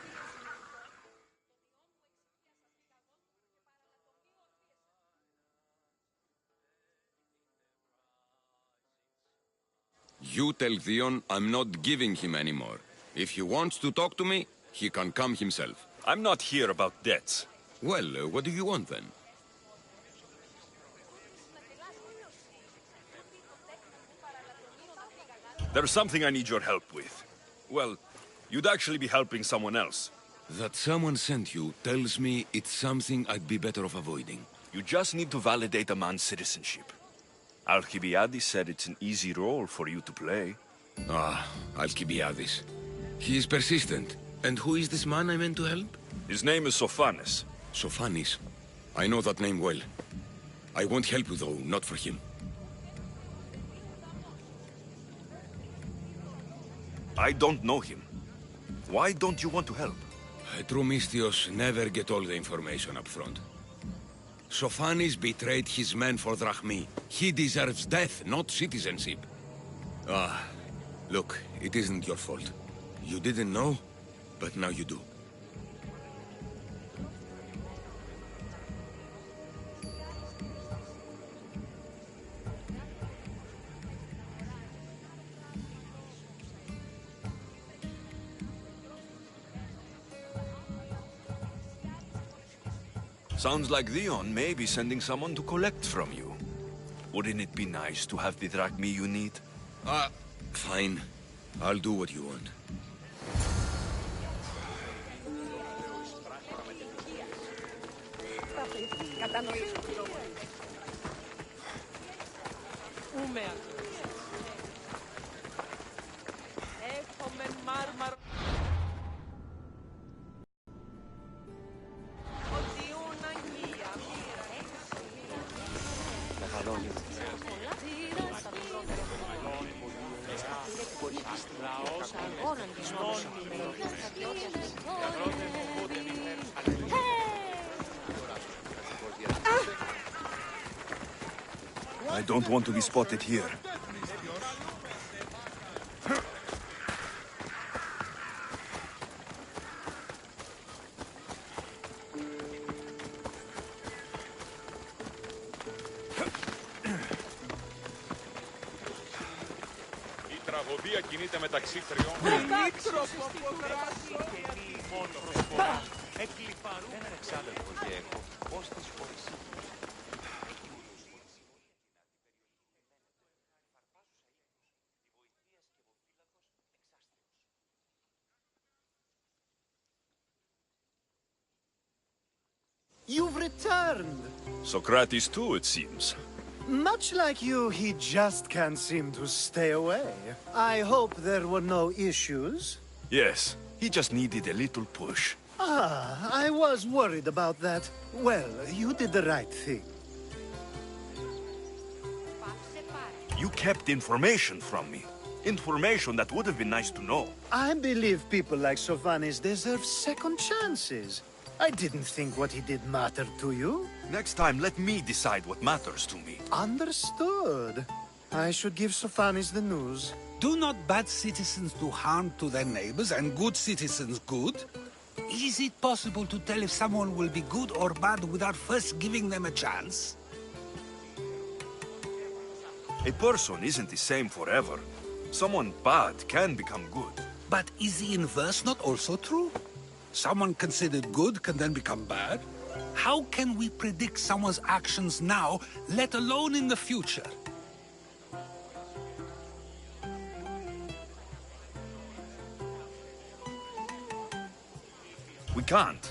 You tell Theon I'm not giving him anymore. If he wants to talk to me, he can come himself. I'm not here about debts. Well, what do you want then? There's something I need your help with. Well, you'd actually be helping someone else. That someone sent you tells me it's something I'd be better off avoiding. You just need to validate a man's citizenship. Alcibiades said it's an easy role for you to play. Ah, Alcibiades. He is persistent. And who is this man I meant to help? His name is Sophanis. Sophanis? I know that name well. I want help though, not for him. I don't know him. Why don't you want to help? True Misthios never get all the information up front. Sophanis betrayed his men for Drachmi. He deserves death, not citizenship. Ah, look, it isn't your fault. You didn't know, but now you do. Sounds like Theon may be sending someone to collect from you. Wouldn't it be nice to have the drachmi you need? Fine. I'll do what you want. I don't want to be spotted here. τραγωδία κινείται μεταξύ τριών. Έναν εξάδελφο και έχω πώς τις φορές. You've returned! Socrates too, it seems. Much like you, he just can't seem to stay away. I hope there were no issues. Yes, he just needed a little push. I was worried about that. Well, you did the right thing. You kept information from me. Information that would have been nice to know. I believe people like Sophanis deserve second chances. I didn't think what he did mattered to you. Next time, let me decide what matters to me. Understood. I should give Sophanis the news. Do not bad citizens do harm to their neighbors and good citizens good? Is it possible to tell if someone will be good or bad without first giving them a chance? A person isn't the same forever. Someone bad can become good. But is the inverse not also true? Someone considered good can then become bad? How can we predict someone's actions now, let alone in the future? We can't.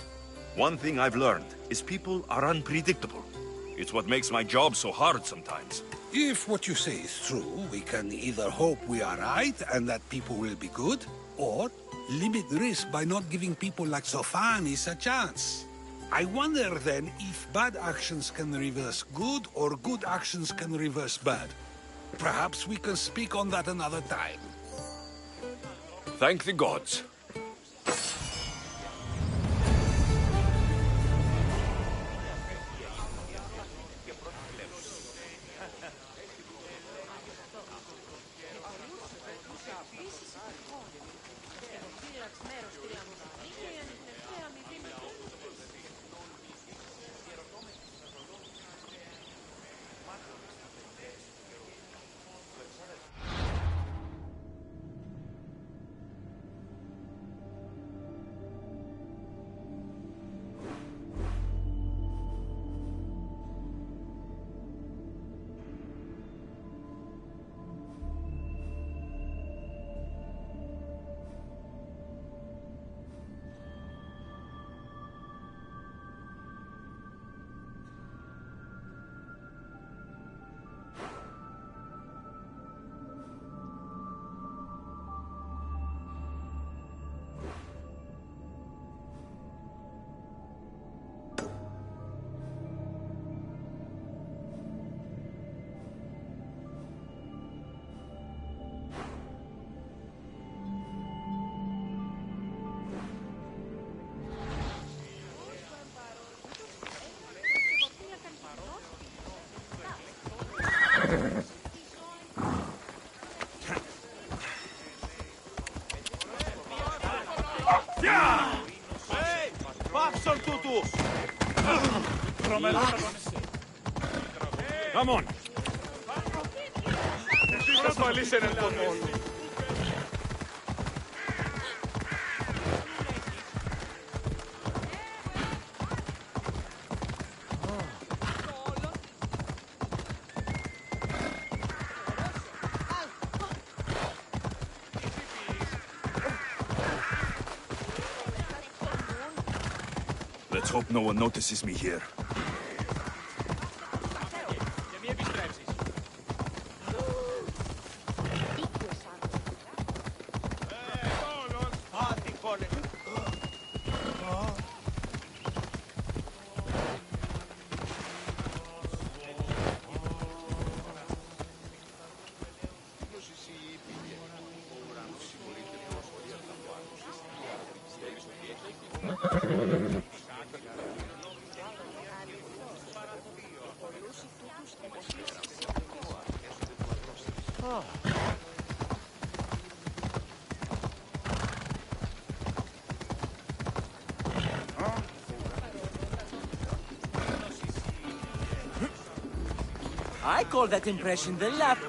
One thing I've learned is people are unpredictable. It's what makes my job so hard sometimes. If what you say is true, we can either hope we are right and that people will be good, or limit the risk by not giving people like Sophanis a chance. I wonder then if bad actions can reverse good or good actions can reverse bad. Perhaps we can speak on that another time. Thank the gods. Come on. Listen and come on. Let's hope no one notices me here. I call that impression the lap.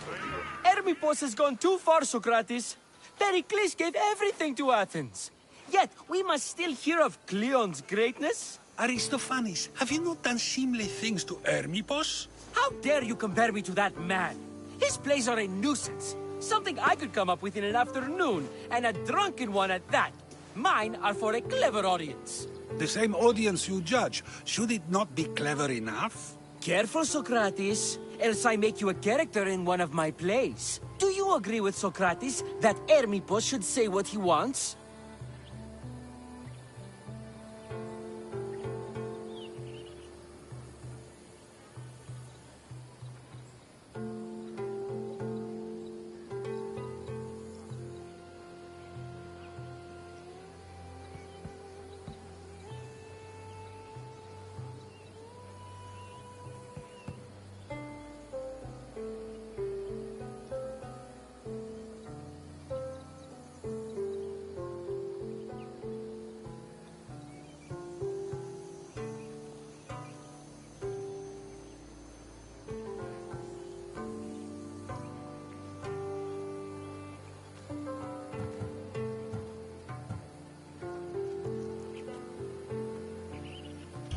A Hermippos has gone too far, Socrates. Pericles gave everything to Athens. Yet, we must still hear of Cleon's greatness. Aristophanes, have you not done seemly things to Hermippos? How dare you compare me to that man? His plays are a nuisance. Something I could come up with in an afternoon, and a drunken one at that. Mine are for a clever audience. The same audience you judge, should it not be clever enough? Careful, Socrates, else I make you a character in one of my plays. Do you agree with Socrates that Hermippos should say what he wants?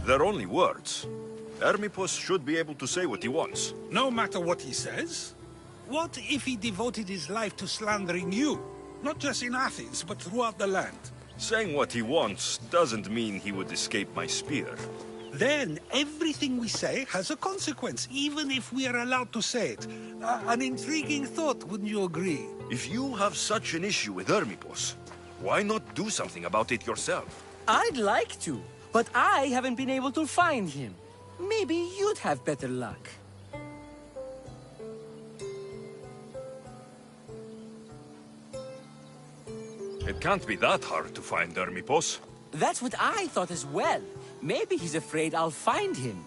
They're only words. Hermippos should be able to say what he wants. No matter what he says? What if he devoted his life to slandering you? Not just in Athens, but throughout the land. Saying what he wants doesn't mean he would escape my spear. Then everything we say has a consequence, even if we are allowed to say it. An intriguing thought, wouldn't you agree? If you have such an issue with Hermippos, why not do something about it yourself? I'd like to, but I haven't been able to find him. Maybe you'd have better luck. It can't be that hard to find Hermippos. That's what I thought as well. Maybe he's afraid I'll find him.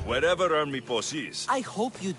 Wherever Hermippos is. I hope you'd